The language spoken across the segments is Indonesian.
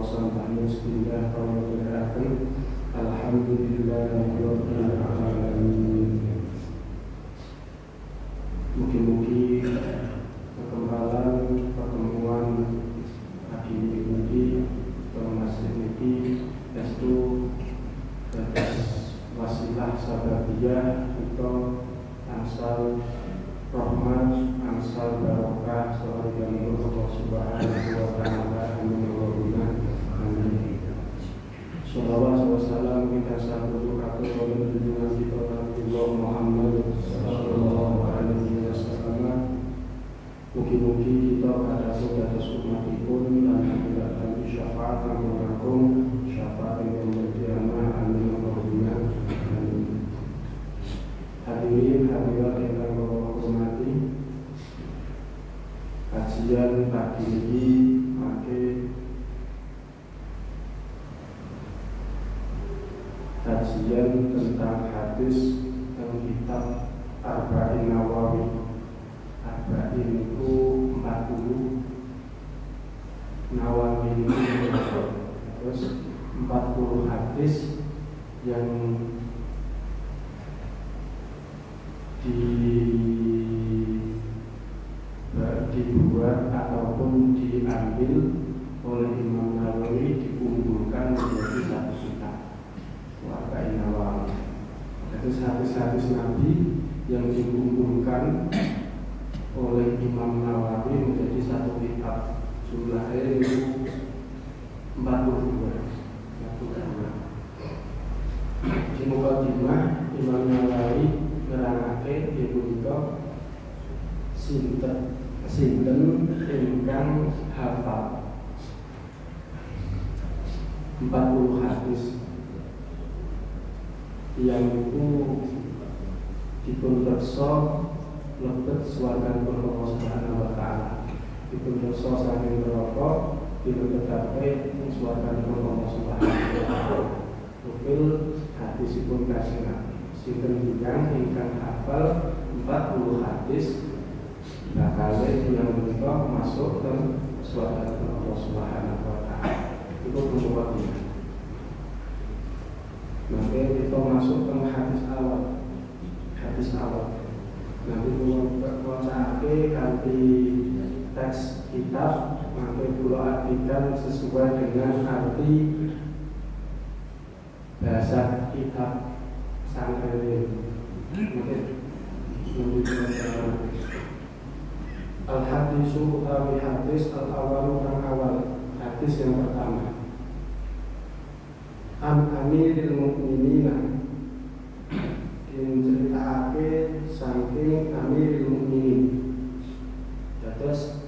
wawasan tanya setinggal kalau berakhir. Alhamdulillahirabbil alamin. Mugi-mugi pertemuan pagi ini masjid ini itu wasilah sababiyah atau asal rahmat, angsal barokah dari Allah Subhanahu wa taala. Amin. Shalawat wa salam kita sambut kepada junjungan kita Nabi Muhammad sallallahu alaihi wasallam. Mugi-mugi kita pada dados umatipun lan mendapatkan syafaat almarhum, syafaat yang berjamaah. Amin. Amin. Hadirin hadirat yang hormati, kajian pagi ini kajian tentang hadis dan kitab Arba'in Nawawi. Arba'in itu 40, Nawawi itu terus 40 hadis yang dibuat ataupun diambil oleh Imam Nawawi, dikumpulkan menjadi satu kitab Arba'in Nawawi. Itu hadis-hadis Nabi yang dikumpulkan oleh Imam Nawawi menjadi satu kitab. Jumlahnya itu 42. Di mukadimah Imam Nawawi nerangake punika sinten ingkang hafal 40 hadis yang itu dipun reksa lebet swarga Allah Subhanahu wa taala, dipun reksa saking neraka dipun tetape swarga Allah Subhanahu wa taala. Rukil hadisipun kasih Nabi sinten ingkang hafal 40 hadis bakal yang menika masuk ke swarga Allah Subhanahu wa taala. Itu pembuatnya. Nanti kita masuk ke hadis awal. Nanti mengucapkan ganti teks kitab, nanti pulau artikan sesuai dengan arti bahasa kitab santri. Al-hadisu utawi hadis al-awalu kang awal. Hadis yang pertama, An Amiril Mukminina, diceritaake saking Amiril Mukminin. Terus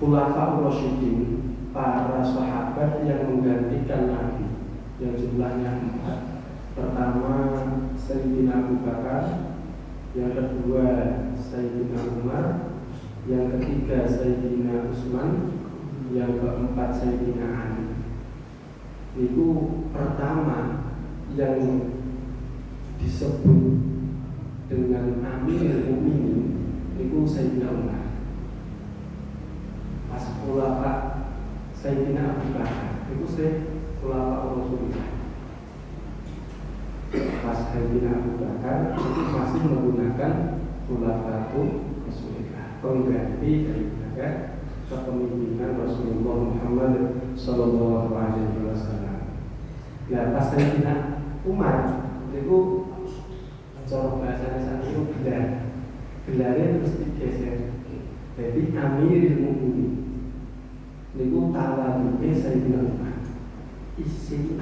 Khulafaur Rasyidin, para sahabat yang menggantikan Nabi, yang jumlahnya 4. Pertama Sayyidina Abu Bakar, yang kedua Sayyidina Umar, yang ketiga Sayyidina Utsman, yang keempat Sayyidina Ali. Itu pertama yang disebut dengan Amirul Mukminin itu Sayyidina Umar. Pas khulafa Sayyidina Abu Bakar itu khulafa Rasulullah. Pas Sayyidina Abu Bakar itu masih menggunakan khulafa Rasulullah, pengganti daripada kepemimpinan Rasulullah Muhammad sallallahu alaihi wasallam. Nah, pas Sayyidina Umar itu cara bahasanya saat itu gelarnya terus digeser. Jadi Amirul Mukminin niku tawaduke Sayyidina Umar. Isi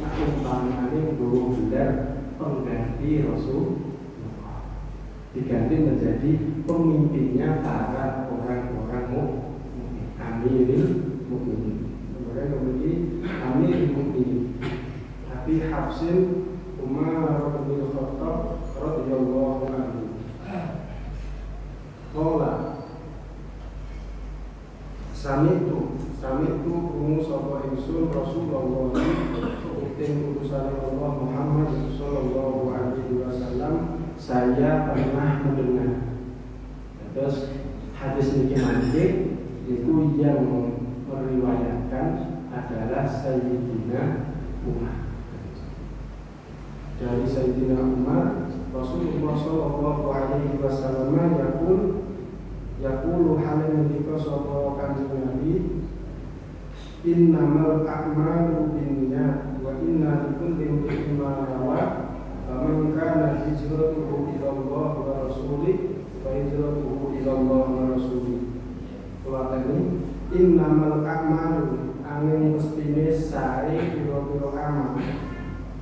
umpamane nggawa gelar pengganti Rasulullah, diganti menjadi pemimpinnya para orang-orang mukmin, Amirul Mukminin. Mereka memiliki Amirul Mukminin. Tapi Hafsin Umar bin Khattab radhiyallahu anhu qala Sami'tu krungu sapa ingsun Rasulullah ing utusan Allah Muhammad sallallahu alaihi wasallam, saya pernah mendengar. Terus hadis niki mangke itu yang meriwayatkan adalah Sayyidina Umar. Dari Sayyidina Umar, Rasulullah sallallahu alaihi wasallam yaqulu halin dika sapa kanjeng Nabi, innamal a'malu binniyat wa inna likulli imrin ma nawa faman kana hijratuhu ila Allah wa rasulih fa hijratuhu ila Allah wa rasulih. Kulatane innamal a'malu angin mestine sae pira-pira amal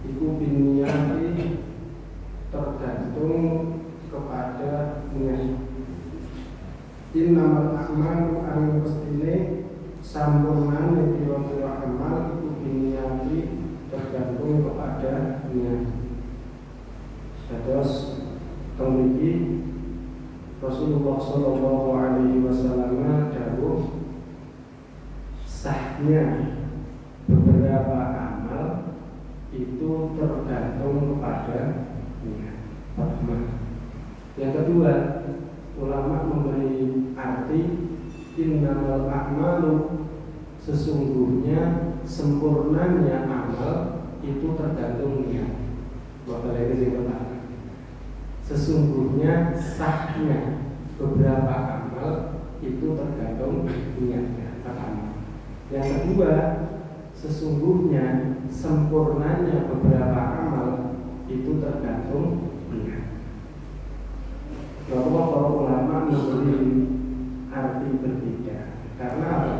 iku binniyati tergantung kepada niat. Innamal a'malu angin mestine sampurnane pira-pira amal iku binniyati tergantung kepada niat. Terus kemudian Rasulullah sallallahu alaihi wasallam dawuh sahnya beberapa amal itu tergantung kepada niat. Yang kedua, ulama memberi arti innamal a'malu, sesungguhnya sempurnanya amal itu tergantung niat. Buat lagi sing pertama. Sesungguhnya sahnya beberapa amal itu tergantung niatnya. Pertama. Yang kedua, sesungguhnya sempurnanya beberapa amal itu tergantung niat. Bahwa para ulama memberi arti berbeda. Karena apa?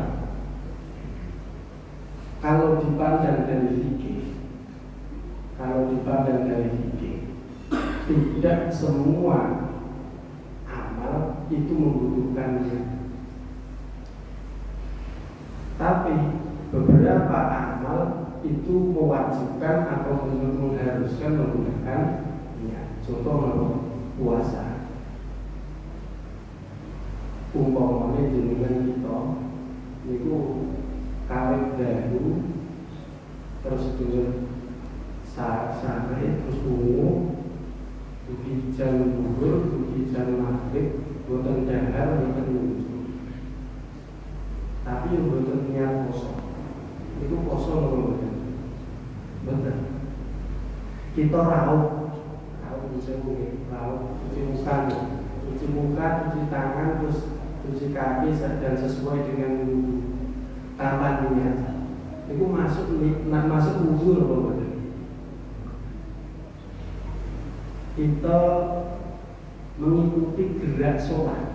Kalau dipandang dari fikih, tidak semua amal itu membutuhkan niat. Tapi beberapa amal itu mewajibkan atau mengharuskan menggunakan niat. Contoh puasa. Umpamanya jenengan kita itu kawit dahu terus dengan sare terus ungu hujan dhuwur hujan maghrib boten dahar boten wujud. Tapi boten niat poso. Itu poso boten. Bener. Kita raup bisa mungkin raup cuci muka, cuci tangan, terus cuci kaki dan sesuai dengan tanpa niat. Itu masuk wudhu loh betul. Kita mengikuti gerak sholat,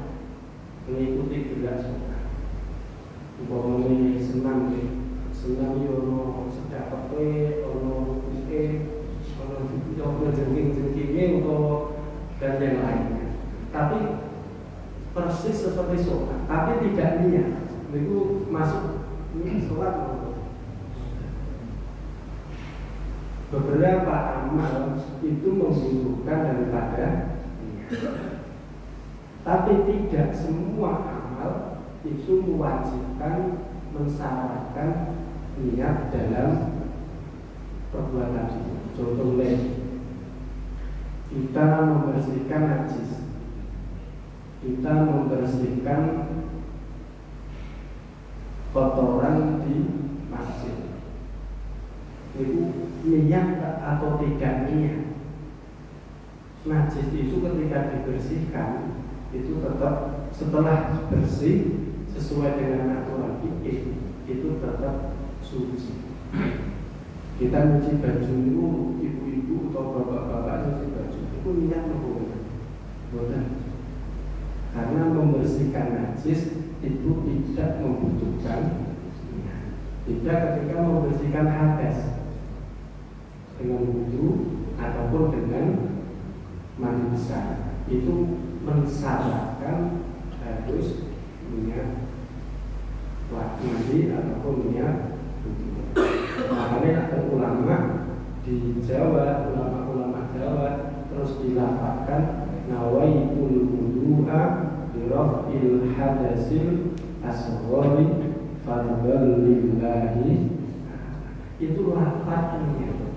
umpamanya senam yono sedapepe, ono rukuke, ono jengking dan yang lainnya. Tapi persis seperti sholat, tapi tidak niat. Itu masuk ini sholat. Beberapa amal itu membutuhkan daripada niat. Tapi tidak semua amal itu mewajibkan mensyaratkan niat dalam perbuatan itu. Contohnya kita membersihkan najis, kita membersihkan kotoran di masjid. Itu niat atau tidak niat. Najis itu ketika dibersihkan itu tetap setelah bersih sesuai dengan aturan fikih itu tetap suci. Kita nyuci baju itu ibu-ibu atau bapak-bapak nyuci baju itu niat bukan. Karena membersihkan najis itu tidak membutuhkan niat. Tidak ketika membersihkan hadas dengan wudu ataupun dengan mandi besar itu mensyaratkan harus niat mandi ataupun niat wudu. Makanya ada ulama di Jawa, ulama Jawa terus dilafalkan nawaitul wudu'a bi raf'il hadasil asghari fardhan lillahi. Itu lafaznya.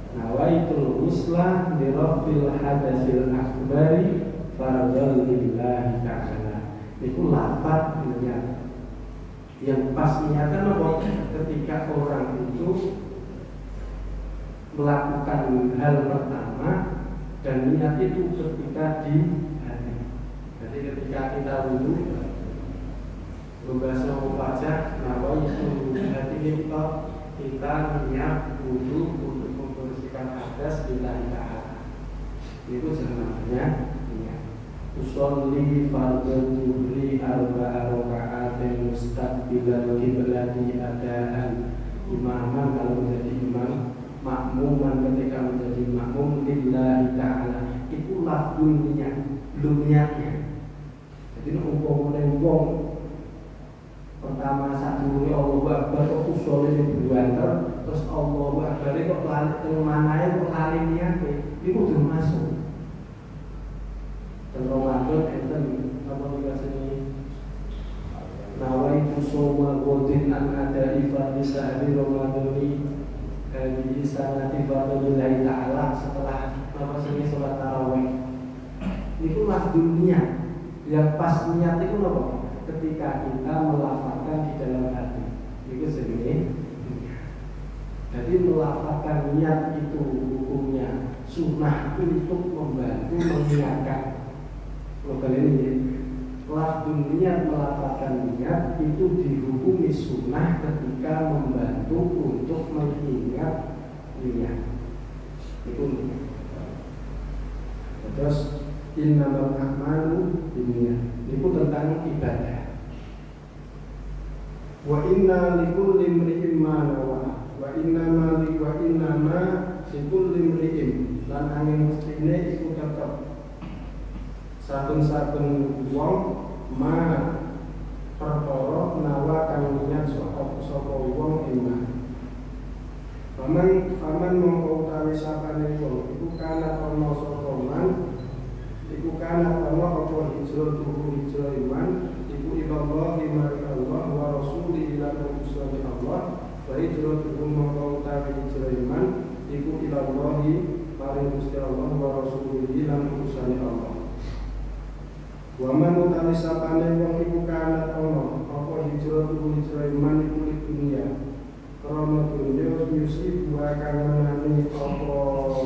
Nawaitul husla birafil hadasil akbari fardhan lillahi ta'ala. Itu lafaz niat. Yang pas niatan apa? Ketika orang itu melakukan hal pertama dan niat itu ketika di hati. Jadi ketika kita wudhu, membasuh wajah, nawa itu hati kita niat wudhu untuk membersihkan hadas lillahi ta'ala. Itu namanya niat. Usolli fardhu zuhri arba'a raka'atin mustaqbilal qiblati adaan. Imaman kalau menjadi imam, makmuman ketika menjadi makmum lillahi ta'ala. Itu lafzul niat, belum niatnya. Jadi umpamane wong pertama sadurunge Allahu Akbar kok usole buanter terus Allahu Akbar kok lali teng manae kok lali niate iku kudu masuk. Teng Ramadan enten apa dikasih nawaitu soma godin an ada ifadhi sahri Ramadhani di sanati fadlillahi ta'ala setelah apa sini sholat tarawih. Itu lafzul niat. Yang pas niat itu apa? Ketika kita melafalkan di dalam hati. Itu sebenarnya. Jadi melafalkan niat itu hukumnya sunnah untuk membantu mengingatkan. Kalau ini lafzul niat melafalkan niat itu dihukumi sunnah ketika membantu untuk mengingat niat. Itu niat. Terus innamal a'malu binniyat. Itu tentang ibadah. Wa inna likulli imri'in ma nawa. Wa innama likulli imri'in lan angin mestine iku tetep saben-saben wong ma perkara nawa kang niat sapa wong iman. Paman mongko utawi sapane wong iku kana ana sapa man iku kana ana apa hijrah iman iku ilallah maring Allah wa rasuli ila rusuli Allah wa hijratuhum mongko utawi hijrah iman iku ilallah maring Gusti Allah wa rasuli lan rusuli Allah. Wa man utawi sapane wong iku kana ana apa hijrah iman iku di dunia karena dunia yusi buah kangenani apa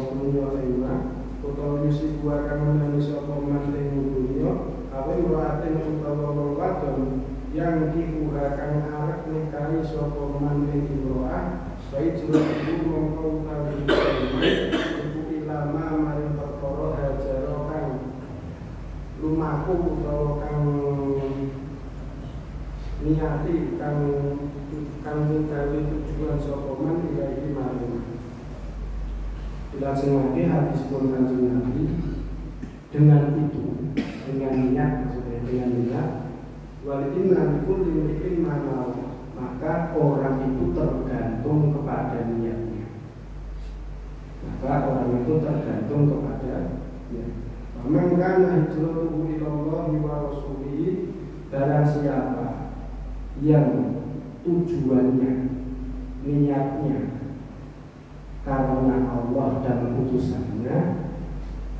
dunia iman utawa yusi buah kangenani sapa manting dunia awe muraten utawa wadon yang dibuka kang arep nikahi sapa manting imro'ah baik jero iku mongko utawi iku ilama maring perkara hajaro kang lumaku utawa kang niati kang dari tujuan sokoman ilahi maring. Dilaksanakan hadis pun Kanjeng Nabi dengan itu, dengan niat maksudnya dengan niat wal inna likulli imri'in ma nawa, maka orang itu tergantung kepada niatnya. Maka orang itu tergantung kepada niat. Man kana hijratuhu ila Allah wa rasulihi, barang siapa yang tujuannya, niatnya karena Allah dan utusannya,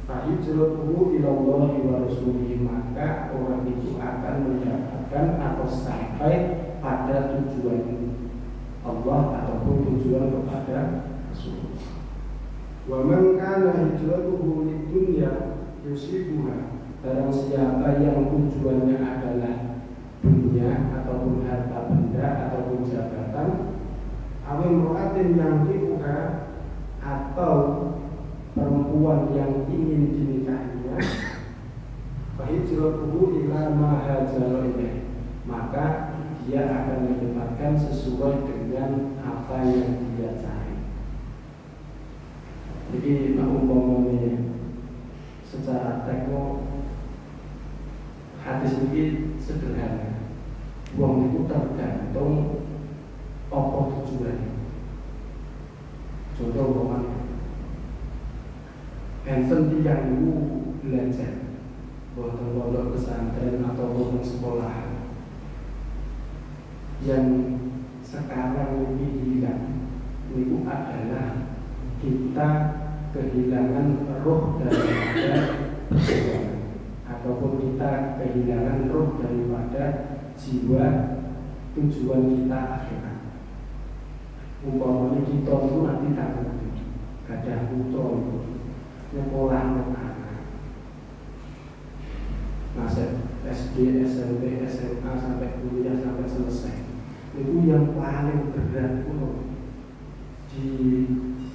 fa hijratuhu ila Allah wa rasulihi, maka orang itu akan mendapatkan atau sampai pada tujuan Allah ataupun tujuan kepada Rasul. Wa man kana hijratuhu lidunya yusibuha, barang siapa yang tujuannya adalah dunia ataupun harta benda ataupun jabatan, awin ro'atin yang diuha atau perempuan yang ingin dinikahinya, fahijratuhu ila ma hajara ilaih, maka dia akan mendapatkan sesuai dengan apa yang dia cari. Jadi umpamanya secara tekno hadis ini sederhana. Wong itu tergantung apa tujuannya. Contoh umpamanya enten tiyang niku belajar boten pondok pesantren atau boten sekolah yang sekarang ini hilang, itu adalah kita kehilangan roh daripada perjuangan ataupun kita kita kehilangan roh daripada jiwa tujuan kita akhirat. Umpamanya kita itu nanti tak gadah putra itu nyekolah anak, masa SD, SMP, SMA sampai kuliah sampai selesai. Itu yang paling berat itu di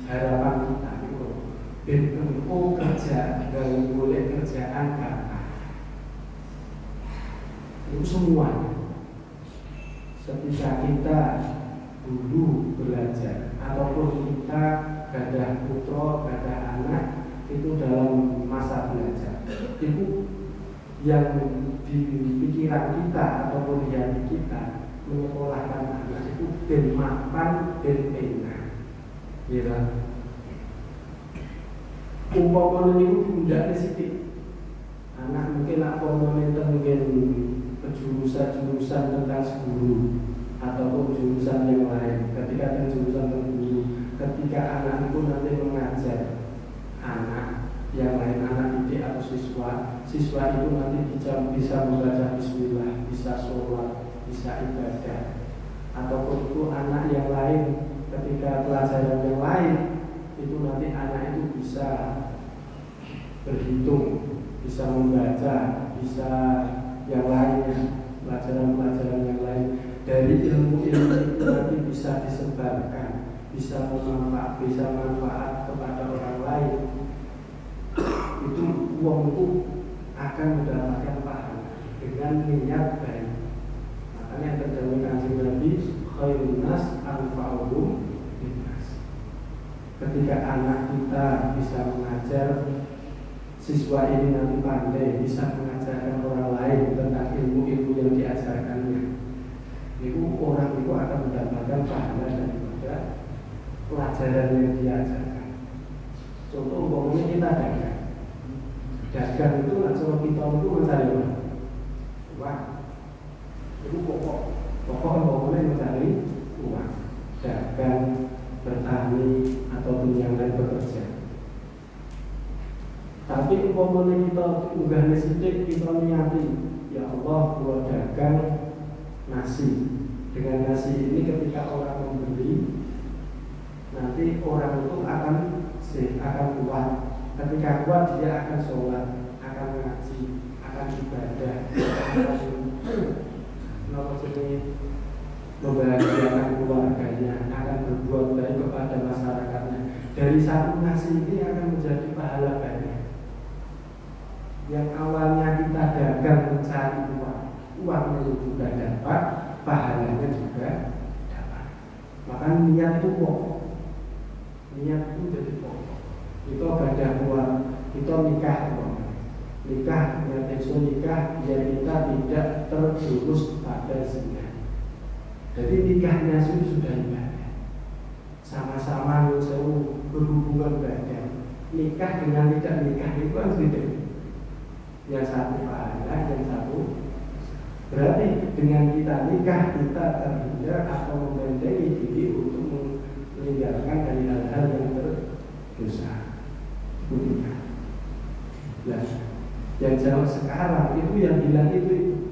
harapan kita itu. Bentuk kerja dan boleh kerjaan apa? Itu semuanya. Ketika kita dulu belajar ataupun kita gadah putra, gadah anak itu dalam masa belajar, itu yang di pikiran kita ataupun di hati kita menyekolahkan anak itu ben mapan ben enak, ya. Umpamanya itu tidak sedikit anak mungkin mungkin jurusan tentang guru ataupun jurusan yang lain. Ketika jurusan guru, ketika anak itu nanti mengajar anak yang lain, anak didik atau siswa itu nanti bisa membaca bismillah, bisa sholat, bisa ibadah, ataupun itu anak yang lain ketika pelajaran yang lain itu nanti anak itu bisa berhitung, bisa membaca, bisa yang lainnya, pelajaran-pelajaran yang lain. Dari ilmu-ilmu itu nanti bisa disebarkan, bisa manfaat kepada orang lain. Itu uang itu akan mendapatkan pahala dengan niat baik. Makanya terjadi kanjeng Nabi, khairun nas anfa'uhum linnas. Ketika anak kita bisa mengajar, siswa ini nanti pandai bisa mengajarkan orang lain tentang ilmu-ilmu yang diajarkannya, itu orang itu akan mendapatkan pahala daripada pelajaran yang diajarkan. Contoh umpamanya kita dagang itu langsung kita itu mencari uang, itu pokok umpamanya mencari uang, dagang, bertani ataupun yang lain bekerja. Tapi umpamanya kita unggahnya sidik, kita niati, ya Allah buat dagang nasi. Dengan nasi ini ketika orang membeli, nanti orang itu akan kuat. Ketika kuat dia akan sholat, akan ngaji, akan ibadah, membahagiakan keluarganya, akan berbuat baik kepada masyarakatnya. Dari satu nasi ini akan menjadi pahala banyak. Yang awalnya kita dagang mencari uangnya juga dapat, pahalanya juga dapat. Maka niat itu pokok, niat itu jadi pokok. Itu gadah uang, itu nikah, niat itu nikah, biar kita tidak terjerumus pada zina. Jadi nikahnya sudah ibadah, sama-sama berhubungan badan. Nikah dengan tidak nikah itu kan beda. Yang satu pahala, yang satu berarti dengan kita nikah kita terhindar atau membentengi diri untuk meninggalkan dari hal-hal yang berdosa. Nah, yang zaman sekarang itu yang bilang itu.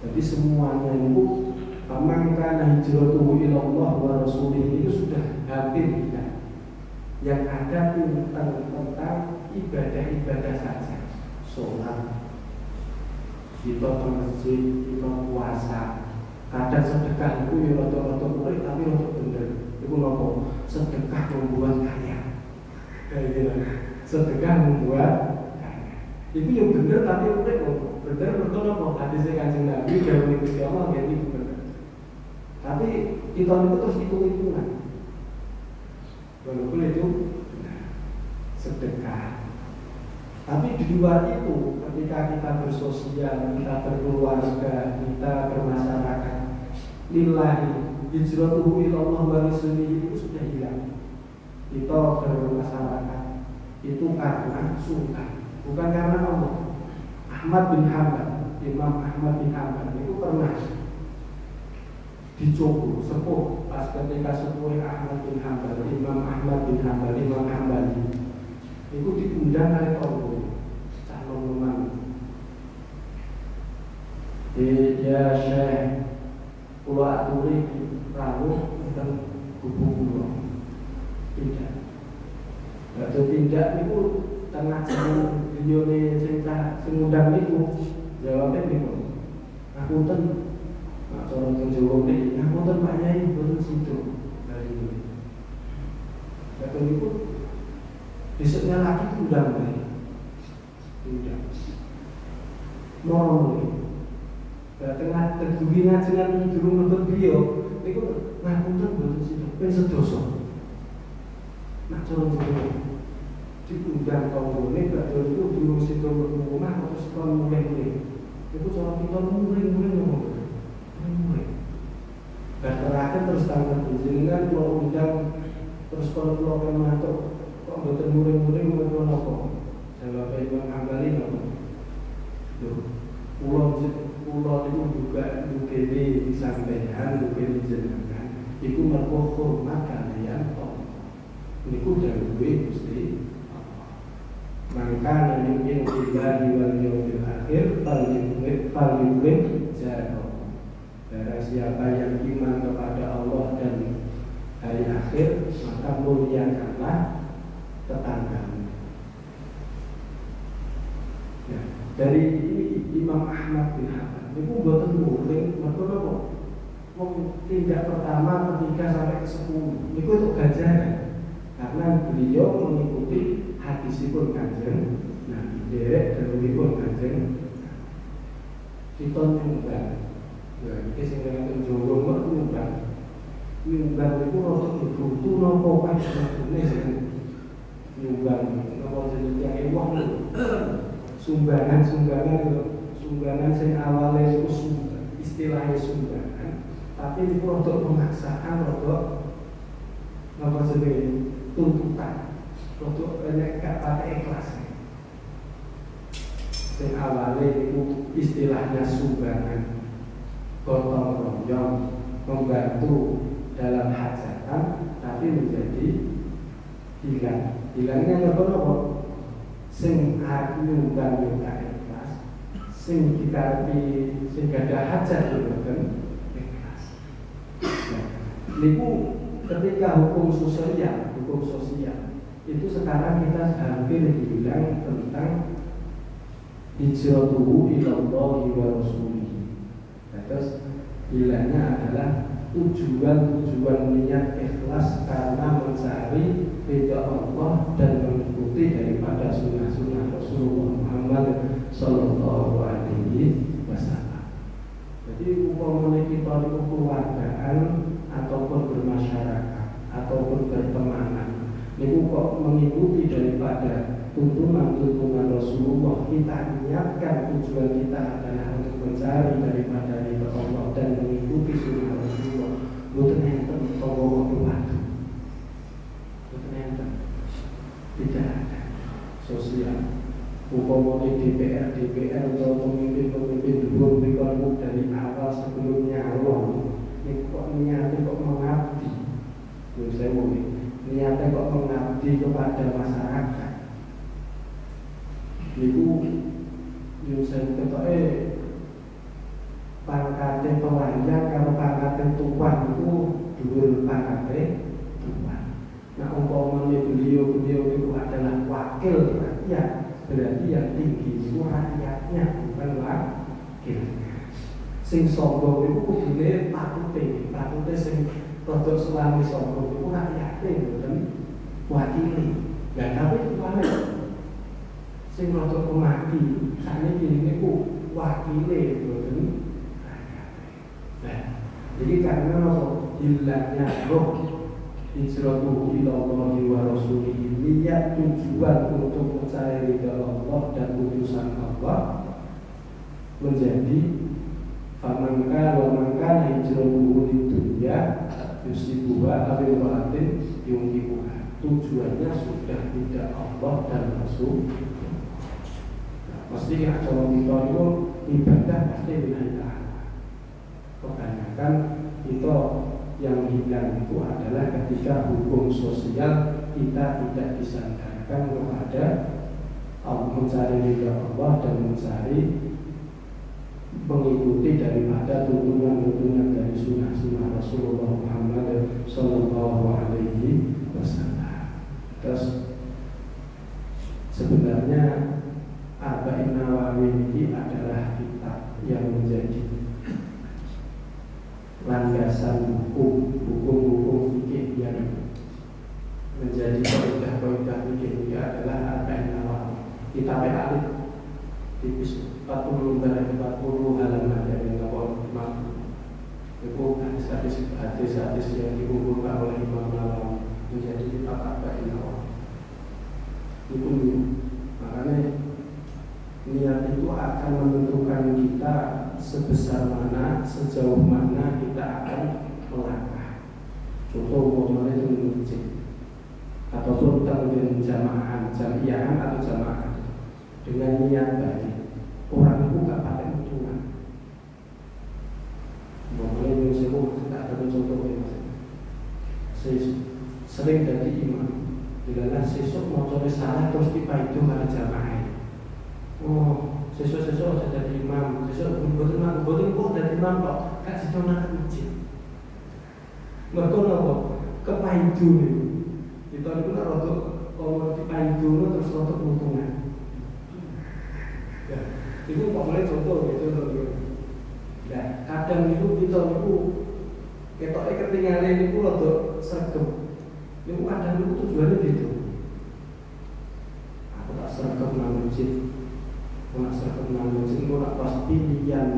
Jadi semuanya itu pamangkana hijratuhu ilallah wa rasulih itu sudah hampir tidak. Yang ada tentang ibadah-ibadah saja, sholat, kita ke masjid, kita puasa, kadang sedekah itu ya rata-rata murid tapi rata bener. Itu nopo sedekah membuat kaya, sedekah membuat kaya. Itu yang bener tapi murid bener betul nopo. Hadisnya Kanjeng Nabi dari Gusti Allah jadi bener. Tapi kita itu terus hitung-hitungan. Walaupun itu sedekah. Tapi di luar itu, ketika kita bersosial, kita berkeluarga, kita bermasyarakat, lillahi hijratuhu ilallah wa rasulihi itu sudah hilang. Kita bermasyarakat itu karena sunnah, bukan karena Allah. Imam Ahmad bin Hanbal itu pernah dicoba sepuh pas ketika sepuh Ahmad bin Hanbal, Imam Ahmad bin Hanbal, Imam Hanbali itu diundang oleh Tondo, cah teman-teman. Ya Syekh, kulo aturi rawuh tentang gubuk kulo. Tidak. Atau tidak niku tengah jalan videone sing ngundang niku jawabnya niku. Ngapunten. Nah, cara Jawa niki ngapunten Pak Yai mboten sido. Dari ini. Kata niku besoknya lagi undang bae. Undang. Mau tengah terdugi ngajengan durung mlebet griya niku ngapunten mboten sido ping sedoso. Nak cara Jawa diundang tanggane badhe niku durung sido mlebu omah terus kon mulai-mulai. Niku cara kita mulai-mulai ngomong. Mulai. Dan terakhir terus tangan jenengan kalau undang terus kalau kan matur kok mboten mulai-mulai ngono napa? Jawab Imam Hambali napa? Pulau itu juga mungkin disampaikan, mungkin dijenengan. Iku mergo hormat kalian toh. Niku dawuhe Gusti Allah. Maka yang billahi wal yaumil akhir falyukrim jaro. Barang siapa yang iman kepada Allah dan hari akhir, maka muliakanlah tetanggamu. Ya, dari ini Imam Ahmad bin Hanbal itu mboten muring mergo napa? Wong tindak pertama ketiga sampai ke 10 niku untuk ganjaran. Karena beliau mengikuti hadisipun Kanjeng Nabi derek dawuhipun Kanjeng kita nyumbang. Ya iki sing nang Jawa kok nyumbang. Nyumbang niku rada berbutu napa wae jenenge sing nyumbang napa jenenge wong sumbangan sing awalnya itu istilahnya sumbangan, tapi itu untuk pemaksaan, untuk apa jenis tuntutan, untuk gak pakai ikhlas. Sing awalnya itu istilahnya sumbangan, gotong royong, membantu dalam hajatan, tapi menjadi hilang. Hilangnya apa? Sing nyumbang ikhlas, sing dikarepi sing gadah hajat boten ikhlas. Niku ketika hukum sosial itu sekarang kita hampir dibilang tentang hijratuhu ilallahi wa rasulihi. Terus bilangnya adalah tujuan niat ikhlas karena mencari ridha Allah dan mengikuti daripada sunnah-sunnah Rasulullah Muhammad Sallallahu Alaihi Wasallam. Jadi umpamanya kita itu keluargaan ataupun bermasyarakat ataupun bertemanan, niku kok mengikuti daripada tuntunan Rasulullah, kita niatkan tujuan kita adalah untuk mencari daripada ridha Allah dan mengikuti sunnah Rasulullah. Boten enten tangga waktu. Boten enten. Tidak ada sosial. Umpamanya DPR atau pemimpin dulu berikutmu dari awal sebelum nyalon, ini kok niatnya kok mengabdi. Menurut saya niatnya kok mengabdi kepada masyarakat. Niku saya ketoke pangkate pelayan kalau pangkate tuan itu dhuwur pangkate tuan. Nah umpamanya beliau itu adalah wakil rakyat, berarti yang tinggi itu rakyatnya bukan wakilnya. Sing sombong itu kudune patute sing rada selami sombong itu rakyatnya bukan wakili. Nah tapi kemarin sing rada pemati sakniki niku wakile boten. Nah, jadi karena hilangnya roh hijratuhu ilallahi wa rasulihi, niat tujuan untuk mencari ridha Allah dan utusan Allah menjadi famangka wa mangka hijratuhu lidunya yusibuha awimra'atin yungkibuha. Tujuannya sudah tidak Allah dan Rasul. Pasti kalau kita itu ibadah pasti lillahi. Kebanyakan itu yang hilang itu adalah ketika hukum sosial kita tidak disandarkan kepada mencari ridha Allah dan mencari mengikuti daripada tuntunan-tuntunan dari sunnah-sunnah Rasulullah Muhammad Sallallahu Alaihi Wasallam. Terus sebenarnya Arba'in Nawawi ini adalah kitab yang menjadi landasan hukum-hukum fikih yang menjadi kaidah-kaidah fikih. Ini adalah Arba'in Nawawi. Kitab alif tipis 40 halaman dari Nawawi. Itu hadis-hadis yang dikumpulkan oleh Imam Nawawi menjadi kitab Arba'in Nawawi. Itu makanya niat itu akan menentukan kita sebesar mana, sejauh mana kita akan melangkah. Contoh umpamanya itu masjid ataupun tanggung jamaah, jamiah atau jamaah dengan niat baik, orang itu gak pakai hitungan. Umpamanya Indonesia kita ada contohnya, sering jadi imam, bila sesuk mau coba salah terus kita itu ada jamaah. Oh, sesuk-sesuk saya jadi imam, sesuk boleh kok jadi imam kok, gak situ nak masjid. Mereka nopo kepaidu nih. Itu aku nak rotok kalau kepaidu terus rotok keuntungan. Ya, itu kok mulai contoh gitu loh. Ya, kadang itu kita ketoknya ketinggalan itu rotok sergap. Itu kadang itu tujuannya gitu. Aku tak sergap nang masjid. Nak sergap nang masjid, aku nak pas pilihan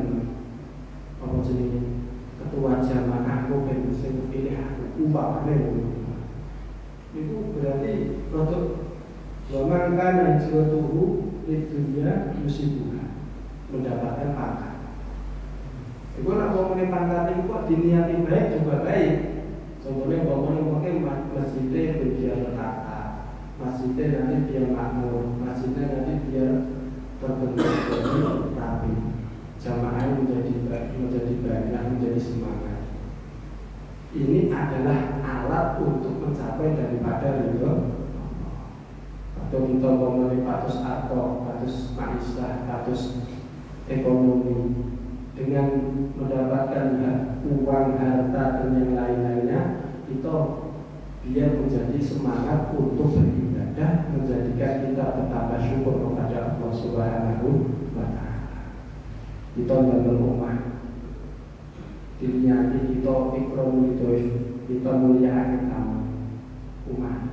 apa jenis ketua jamaah aku pengen saya pilih aku upahnya. Itu berarti untuk memangkan hijratuhu dunia musibah mendapatkan pangkat. Itu nak ngomongin pangkat itu kok diniati baik juga baik. Contohnya ngomongin masjidnya biar tertata, masjidnya nanti biar makmur, masjidnya nanti biar terbentuk jadi rapi, jamaah menjadi banyak, menjadi semangat. Ini adalah alat untuk mencapai daripada ridho. Atau kita ngomongin patus atau patus maisha, patus ekonomi, dengan mendapatkan uang, harta dan yang lain-lainnya, itu biar menjadi semangat untuk beribadah, menjadikan kita bertambah syukur kepada Allah Subhanahu wa Ta'ala. Kita dalam rumah diniati kita ikram itu, kita muliakan tamu.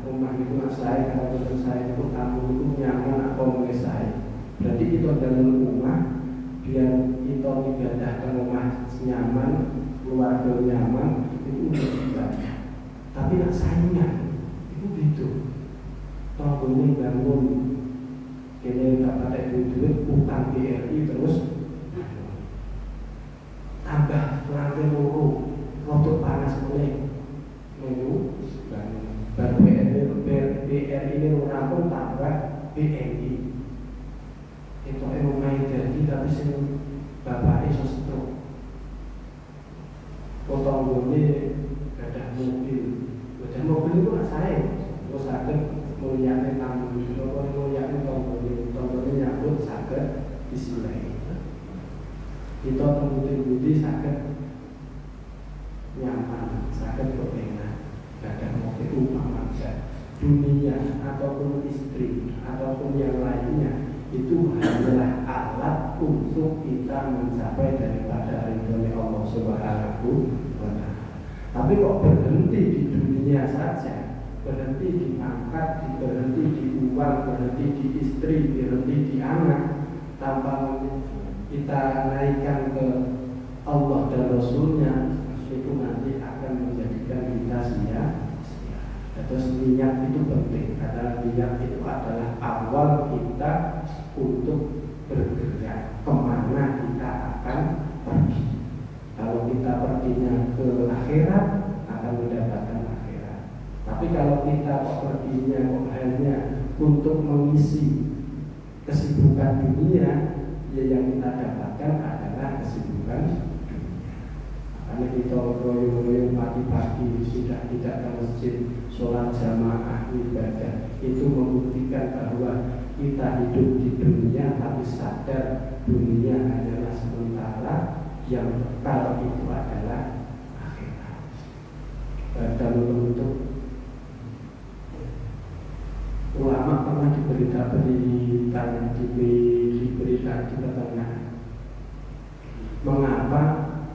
Rumah itu nak saya, kalau saya itu tamu itu nyaman atau mulai saya. Berarti kita dalam rumah biar kita ibadah ke rumah nyaman, keluarga nyaman, itu udah ibadah. Tapi nak saingan itu gitu. Tahunnya bangun, kini tak ada duit, utang BRI terus tambah lantai loro, rotok panas mulai minggu dan BRI ini rampung tambah BNI. Itu emang jadi tapi sing bapak iso stroke. Potong ini ada mobil itu nak saya, terus sakit muliakan tamu, kalau muliakan tombol nyambut sakit disilai. Kita tembudi sakit nyaman, sakit enak, kadang mau umpamakan dunia ataupun istri ataupun yang lainnya itu hanyalah alat untuk kita mencapai daripada ridhonya Allah Subhanahu wa Ta'ala. Tapi kok berhenti di dunia saja, berhenti di pangkat, berhenti di uang, berhenti di istri, berhenti di anak, tanpa kita naikkan ke Allah dan Rasulnya, itu nanti akan menjadikan kita sia-sia. Terus niat itu penting, karena niat itu adalah awal kita untuk bergerak kemana kita akan pergi. Kalau kita perginya ke akhirat, akan mendapatkan akhirat. Tapi kalau kita perginya hanya untuk mengisi kesibukan dunia, ya yang kita dapatkan adalah kesibukan dunia. Karena kita royo-royo pagi-pagi sudah tidak ke masjid, sholat jamaah ibadah, itu membuktikan bahwa kita hidup di dunia tapi sadar dunia adalah sementara, yang kekal itu adalah akhirat. Dan untuk ulama pernah diberikan pertanyaan, mengapa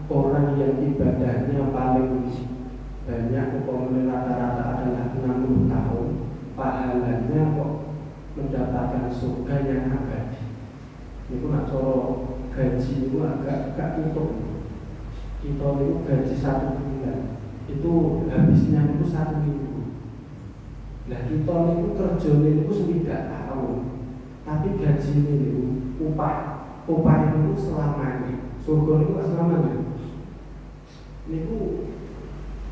orang yang ibadahnya paling banyak umpamanya rata-rata adalah 60 tahun, pahalanya kok mendapatkan surga yang abadi? Itu nak coro gaji itu agak tutup. Kita itu gaji 1 bulan, itu habisnya itu 1 minggu. Nah kita itu kerjanya itu 9 tahun, tapi gaji ini upah itu selamanya. Surga itu selamanya. Ini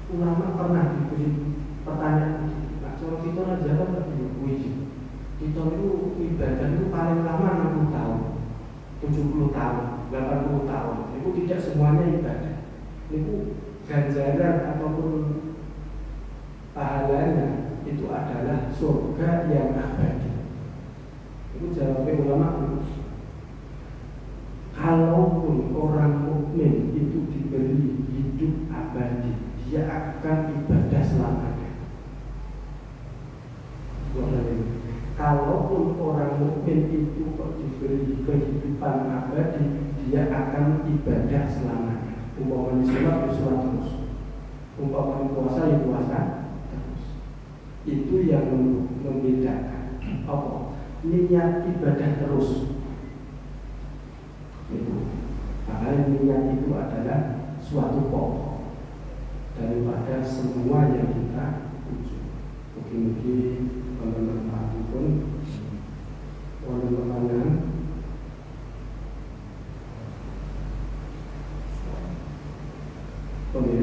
ulama pernah diberi pertanyaan, nak coro kita aja kan lebih kita itu ibadah itu paling lama 60 tahun, 70 tahun, 80 tahun. Itu tidak semuanya ibadah. Itu ganjaran ataupun pahalanya itu adalah surga yang abadi. Itu jawabnya ulama. Kalaupun orang mukmin itu diberi hidup abadi, dia akan ibadah selamanya. Kalaupun orang mukmin itu kok diberi kehidupan abadi, dia akan ibadah selamanya. Umpamanya sholat ya sholat terus, umpamanya puasa ya puasa terus. Itu yang membedakan apa? Niat ibadah terus. Itu. Makanya niat itu adalah suatu pokok daripada semua yang kita tuju. Mungkin teman-teman pun teman-teman oke.